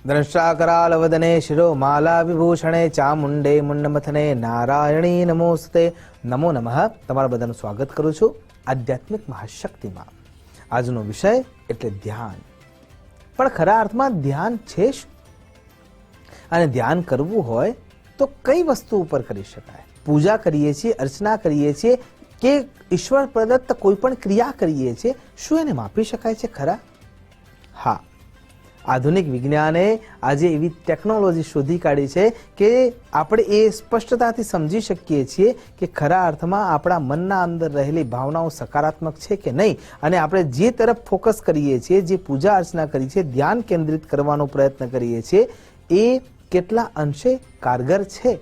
દ્રષ્ટાકરાલવદને શિરો માલા વિભૂષણે ચામુંડે મુંડમથને નારાયણી નમોસ્તે. નમો નમઃ. તમારા બધાનું સ્વાગત કરું છું આધ્યાત્મિક મહાશક્તિમાં. આજનો વિષય એટલે ધ્યાન. પણ ખરા અર્થમાં ધ્યાન છે શું? અને ધ્યાન કરવું હોય તો કઈ વસ્તુ ઉપર કરી શકાય? પૂજા કરીએ છીએ, અર્ચના કરીએ છીએ કે ઈશ્વર પ્રદત્ત કોઈ પણ ક્રિયા કરીએ છીએ, શું એને માપી શકાય છે ખરા? હા, આધુનિક વિજ્ઞાને આજે એવી ટેકનોલોજી શોધી કાઢી છે કે આપણે એ સ્પષ્ટતાથી સમજી શકીએ છીએ કે ખરા અર્થમાં આપણા મનના અંદર રહેલી ભાવનાઓ સકારાત્મક છે કે નહીં, અને આપણે જે તરફ ફોકસ કરીએ છીએ, જે પૂજા અર્ચના કરીએ છીએ, ધ્યાન કેન્દ્રિત કરવાનો પ્રયત્ન કરીએ છીએ, એ કેટલા અંશે કારગર છે.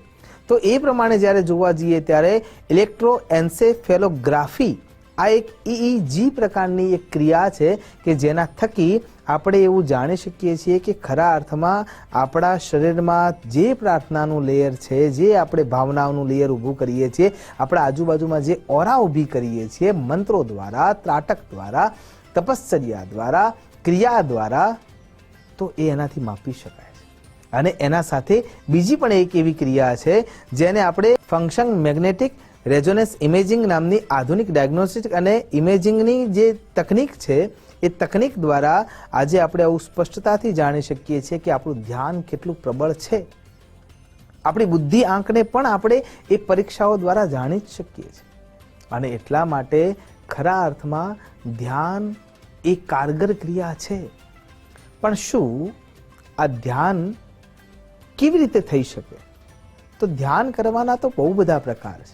તો એ પ્રમાણે જ્યારે જોવા જઈએ ત્યારે ઇલેક્ટ્રોએન્સેફેલોગ્રાફી આ એક EEG પ્રકારની એક ક્રિયા છે કે જેના થકી આપણે એવું જાણી શકીએ છીએ કે ખરા અર્થમાં આપણા શરીરમાં જે પ્રાર્થનાનું લેયર છે, જે આપણે ભાવનાઓનું લેયર ઊભું કરીએ છીએ, આપણા આજુબાજુમાં જે ઓરા ઊભી કરીએ છીએ મંત્રો દ્વારા, ત્રાટક દ્વારા, તપશ્ચર્યા દ્વારા, ક્રિયા દ્વારા, તો એ એનાથી માપી શકાય છે. અને એના સાથે બીજી પણ એક એવી ક્રિયા છે જેને આપણે ફંક્શન મેગ્નેટિક રેઝોનન્સ ઇમેજિંગ નામની આધુનિક ડાયગ્નોસ્ટિક અને ઇમેજિંગની જે તકનીક છે, એ તકનીક દ્વારા આજે આપણે આવું સ્પષ્ટતાથી જાણી શકીએ છીએ કે આપણું ધ્યાન કેટલું પ્રબળ છે. આપણી બુદ્ધિ આંકને પણ આપણે એ પરીક્ષાઓ દ્વારા જાણી જ શકીએ છીએ. અને એટલા માટે ખરા અર્થમાં ધ્યાન એ કારગર ક્રિયા છે. પણ શું આ ધ્યાન કેવી રીતે થઈ શકે? તો ધ્યાન કરવાના તો બહુ બધા પ્રકાર છે,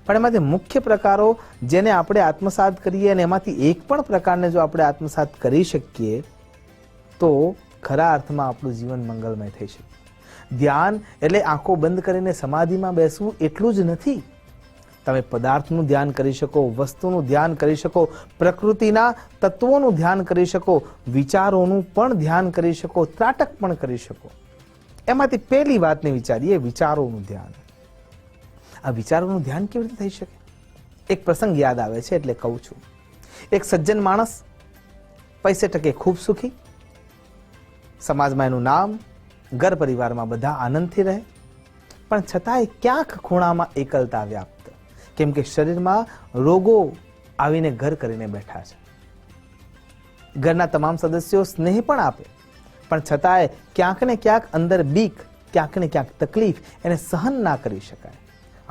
પણ એમાંથી મુખ્ય પ્રકારો જેને આપણે આત્મસાત કરીએ અને એમાંથી એક પણ પ્રકારને જો આપણે આત્મસાત કરી શકીએ તો ખરા અર્થમાં આપણું જીવન મંગલમય થઈ શકે. ધ્યાન એટલે આંખો બંધ કરીને સમાધિમાં બેસવું એટલું જ નથી. તમે પદાર્થનું ધ્યાન કરી શકો, વસ્તુનું ધ્યાન કરી શકો, પ્રકૃતિના તત્વોનું ધ્યાન કરી શકો, વિચારોનું પણ ધ્યાન કરી શકો, ત્રાટક પણ કરી શકો. એમાંથી પહેલી વાતને વિચારીએ, વિચારોનું ધ્યાન. આ વિચારોનું ધ્યાન કેવી રીતે થઈ શકે? એક પ્રસંગ યાદ આવે છે એટલે કહું છું. એક સજ્જન માણસ, પૈસે ટકે ખૂબ સુખી, સમાજમાં એનું નામ, ઘર પરિવારમાં બધા આનંદથી રહે, પણ છતાંય ક્યાંક ખૂણામાં એકલતા વ્યાપ્ત, કેમ કે શરીરમાં રોગો આવીને ઘર કરીને બેઠા છે. ઘરના તમામ સદસ્યો સ્નેહ પણ આપે, પણ છતાંય ક્યાંક ને ક્યાંક અંદર બીક, ક્યાંક ને ક્યાંક તકલીફ એને સહન ના કરી શકાય.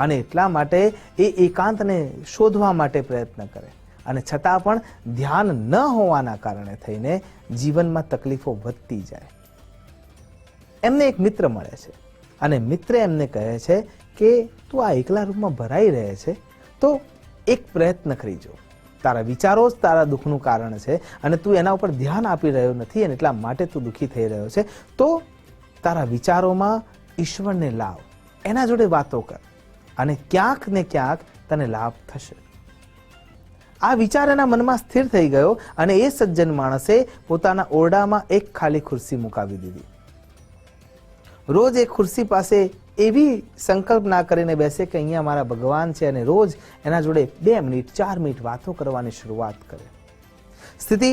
અને એટલા માટે એ એકાંતને શોધવા માટે પ્રયત્ન કરે, અને છતાં પણ ધ્યાન ન હોવાના કારણે થઈને જીવનમાં તકલીફો વધતી જાય. એમને એક મિત્ર મળે છે અને મિત્રે એમને કહે છે કે તું આ એકલા રૂમમાં ભરાઈ રહે છે, તો એક પ્રયત્ન કરી જો. તારા વિચારો જ તારા દુઃખનું કારણ છે અને તું એના ઉપર ધ્યાન આપી રહ્યો નથી, અને એટલા માટે તું દુઃખી થઈ રહ્યો છે. તો તારા વિચારોમાં ઈશ્વરને લાવ, એના જોડે વાતો કર, અને ક્યાંક ને ક્યાંક તને લાભ થશે. આ વિચાર એના મનમાં સ્થિર થઈ ગયો અને એ સજ્જન માણસે પોતાના ઓરડામાં એક ખાલી ખુરશી મુકાવી દીધી. રોજ એક ખુરશી પાસે એવી સંકલ્પના કરીને બેસે કે અહીંયા મારા ભગવાન છે, અને રોજ એના જોડે 2 મિનિટ 4 મિનિટ વાતો કરવાની શરૂઆત કરે. સ્થિતિ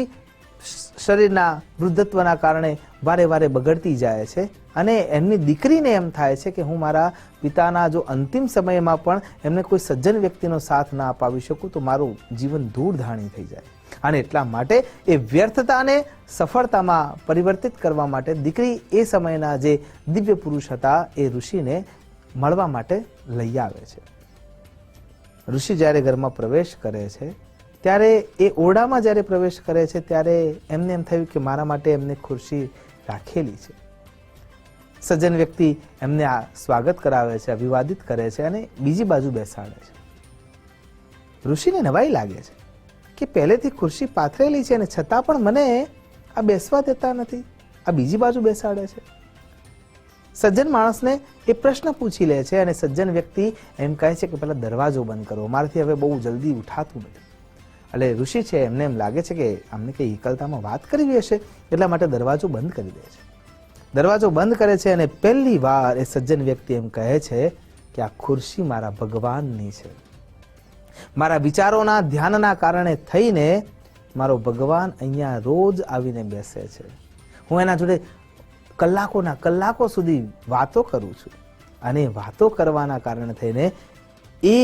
શરીરના વૃદ્ધત્વના કારણે વારે વારે બગડતી જાય છે, અને એમની દીકરીને એમ થાય છે કે હું મારા પિતાના જો અંતિમ સમયમાં પણ એમને કોઈ સજ્જન વ્યક્તિનો સાથ ના અપાવી શકું તો મારું જીવન ધૂળધાણી થઈ જાય. અને એટલા માટે એ વ્યર્થતાને સફળતામાં પરિવર્તિત કરવા માટે દીકરી એ સમયના જે દિવ્ય પુરુષ હતા એ ઋષિને મળવા માટે લઈ આવે છે. ઋષિ જ્યારે ઘરમાં પ્રવેશ કરે છે ત્યારે એ ઓરડામાં જ્યારે પ્રવેશ કરે છે ત્યારે એમને એમ થયું કે મારા માટે એમને ખુરશી રાખેલી છે. સજ્જન વ્યક્તિ એમને આ સ્વાગત કરાવે છે, અભિવાદિત કરે છે અને બીજી બાજુ બેસાડે છે. ઋષિને નવાઈ લાગે છે કે પહેલેથી ખુરશી પાથરેલી છે અને છતાં પણ મને આ બેસવા દેતા નથી, આ બીજી બાજુ બેસાડે છે. સજ્જન માણસને એ પ્રશ્ન પૂછી લે છે અને સજ્જન વ્યક્તિ એમ કહે છે કે પહેલા દરવાજો બંધ કરો, મારાથી હવે બહુ જલ્દી ઉઠાતું નથી. એટલે ઋષિ છે એમને એમ લાગે છે કે અમને કંઈ એકલતામાં વાત કરવી હશે, એટલા માટે દરવાજો બંધ કરી દે છે. દરવાજો બંધ કરે છે અને પહેલી વાર એ સજ્જન વ્યક્તિ એમ કહે છે કે આ ખુરશી મારા ભગવાનની છે. મારા વિચારોના ધ્યાનના કારણે થઈને મારો ભગવાન અહીંયા રોજ આવીને બેસે છે. હું એના જોડે કલાકોના કલાકો સુધી વાતો કરું છું અને વાતો કરવાના કારણે થઈને એ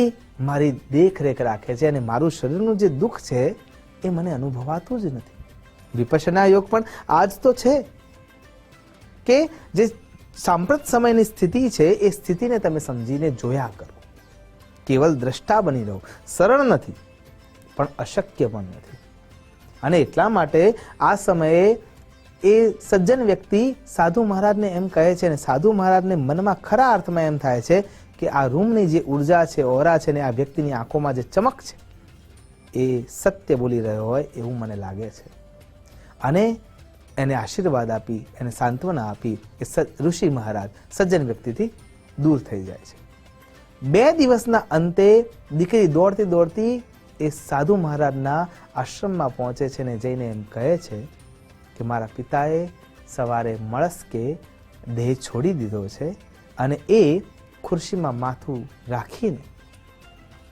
મારી દેખરેખ રાખે છે અને મારું શરીરનું જે દુઃખ છે એ મને અનુભવાતું જ નથી. વિપશ્યના યોગ પણ આ જ તો છે કે જે સાંપ્રત સમયની સ્થિતિ છે એ સ્થિતિને તમે સમજીને જોયા કરો. કેવલ દ્રષ્ટા બની રહો. સરળ નથી પણ અશક્ય પણ નથી. અને એટલા માટે આ સમયે એ સજ્જન વ્યક્તિ સાધુ મહારાજને એમ કહે છે અને સાધુ મહારાજને મનમાં ખરા અર્થમાં એમ થાય છે કે આ રૂમની જે ઉર્જા છે, ઓરા છે ને આ વ્યક્તિની આંખોમાં જે ચમક છે એ સત્ય બોલી રહ્યો હોય એવું મને લાગે છે. અને એને આશીર્વાદ આપી, એને સાંત્વના આપી એ ઋષિ મહારાજ સજ્જન વ્યક્તિથી દૂર થઈ જાય છે. 2 દિવસના અંતે દીકરી દોડતી દોડતી એ સાધુ મહારાજના આશ્રમમાં પહોંચે છે ને જઈને એમ કહે છે કે મારા પિતાએ સવારે મળસ્કે દેહ છોડી દીધો છે અને એ ખુરશીમાં માથું રાખીને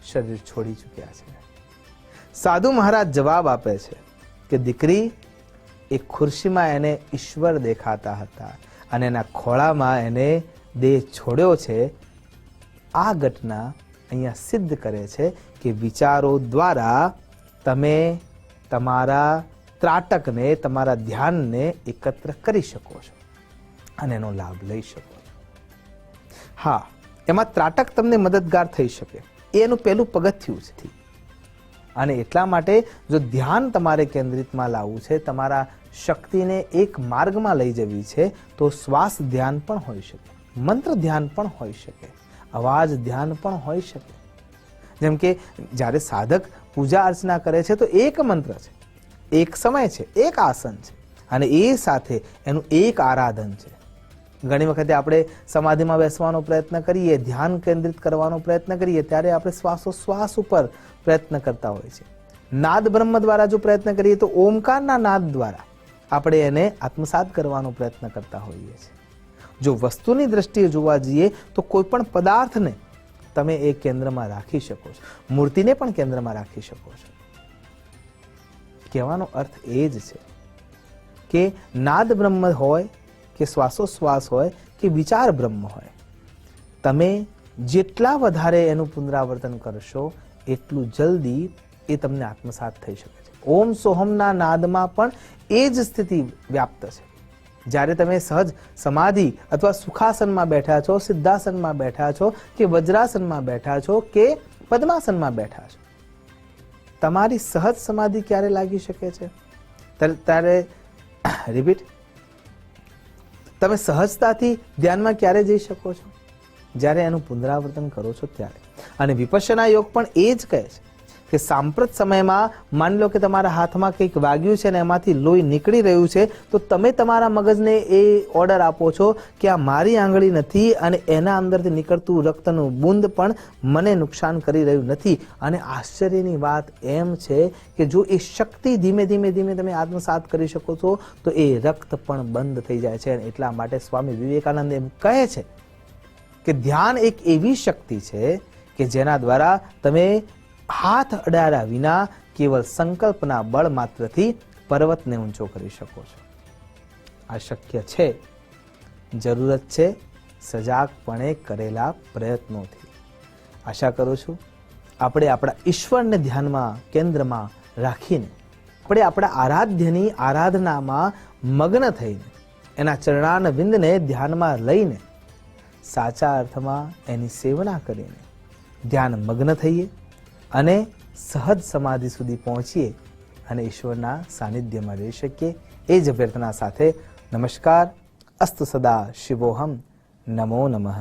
શરીર છોડી ચૂક્યા છે. સાધુ મહારાજ જવાબ આપે છે કે દીકરી, એ ખુરશીમાં એને ઈશ્વર દેખાતા હતા અને એના ખોળામાં એને દેહ છોડ્યો છે. આ ઘટના અહીંયા સિદ્ધ કરે છે કે વિચારો દ્વારા તમે તમારા ત્રાટકને, તમારા ધ્યાનને એકત્ર કરી શકો છો અને એનો લાભ લઈ શકો છો. હા, એમાં ત્રાટક તમને મદદગાર થઈ શકે એ એનું પહેલું પગથિયું છે. અને એટલા માટે જો ધ્યાન તમારે કેન્દ્રિતમાં લાવવું છે, તમારા શક્તિને એક માર્ગમાં લઈ જવી છે, તો શ્વાસ ધ્યાન પણ હોઈ શકે, મંત્ર ધ્યાન પણ હોઈ શકે, અવાજ ધ્યાન પણ હોઈ શકે. જેમ કે જ્યારે સાધક પૂજા અર્ચના કરે છે તો એક મંત્ર છે, એક સમય છે, એક આસન છે અને એ સાથે એનું એક આરાધન છે. ઘણી વખતે આપણે સમાધિમાં બેસવાનો પ્રયત્ન કરીએ, ધ્યાન કેન્દ્રિત કરવાનો પ્રયત્ન કરીએ ત્યારે આપણે શ્વાસોશ્વાસ ઉપર પ્રયત્ન કરતા હોઈએ છીએ. નાદ બ્રહ્મ દ્વારા જો પ્રયત્ન કરીએ તો ઓમકારના નાદ દ્વારા આપણે એને આત્મસાત કરવાનો પ્રયત્ન કરતા હોઈએ છીએ. જો વસ્તુની દ્રષ્ટિએ જોવા જઈએ તો કોઈ પણ પદાર્થને તમે એ કેન્દ્રમાં રાખી શકો છો, મૂર્તિને પણ કેન્દ્રમાં રાખી શકો છો. કહેવાનો અર્થ એ જ છે કે નાદ બ્રહ્મ હોય કે શ્વાસોશ્વાસ હોય કે વિચાર બ્રહ્મ હોય, તમે જેટલા વધારે એનું પુનરાવર્તન કરશો એટલું જલ્દી એ તમને આત્મસાત થઈ શકે છે. ઓમ સોહમના નાદમાં પણ એ જ સ્થિતિ વ્યાપ્ત છે. જ્યારે તમે સહજ સમાધિ અથવા સુખાસનમાં બેઠા છો, સિદ્ધાસનમાં બેઠા છો કે વજ્રાસનમાં બેઠા છો કે પદ્માસનમાં બેઠા છો, તમારી સહજ સમાધિ ક્યારે લાગી શકે છે? ત્યારે રિપીટ, તમે સહજતાથી ધ્યાનમાં ક્યારે જઈ શકો છો? જ્યારે એનું પુનરાવર્તન કરો છો ત્યારે. અને વિપશ્યના યોગ પણ એ જ કહે છે કે સાંપ્રત સમયમાં માની લો કે તમારા હાથમાં કંઈક વાગ્યું છે અને એમાંથી લોહી નીકળી રહ્યું છે, તો તમે તમારા મગજને એ ઓર્ડર આપો છો કે આ મારી આંગળી નથી અને એના અંદરથી નીકળતું રક્તનું બુંદ પણ મને નુકસાન કરી રહ્યું નથી. અને આશ્ચર્યની વાત એમ છે કે જો એ શક્તિ ધીમે ધીમે ધીમે તમે આત્મસાત કરી શકો છો તો એ રક્ત પણ બંધ થઈ જાય છે. અને એટલા માટે સ્વામી વિવેકાનંદ એમ કહે છે કે ધ્યાન એક એવી શક્તિ છે કે જેના દ્વારા તમે હાથ અડાડ્યા વિના કેવલ સંકલ્પના બળ માત્રથી પર્વતને ઊંચો કરી શકો છો. આ શક્ય છે. જરૂરત છે સજાગપણે કરેલા પ્રયત્નોથી. આશા કરું છું આપણે આપણા ઈશ્વરને ધ્યાનમાં કેન્દ્રમાં રાખીને આપણે આપણા આરાધ્યની આરાધનામાં મગ્ન થઈને એના ચરણારવિંદને ધ્યાનમાં લઈને સાચા અર્થમાં એની સેવના કરીને ધ્યાન મગ્ન થઈએ અને સહજ સમાધિ સુધી પહોંચીએ અને ઈશ્વરના સાનિધ્યમાં રહી શકીએ. એ જ અભ્યર્થના સાથે નમસ્કાર. અસ્તુ સદા શિવોહમ. નમો નમઃ.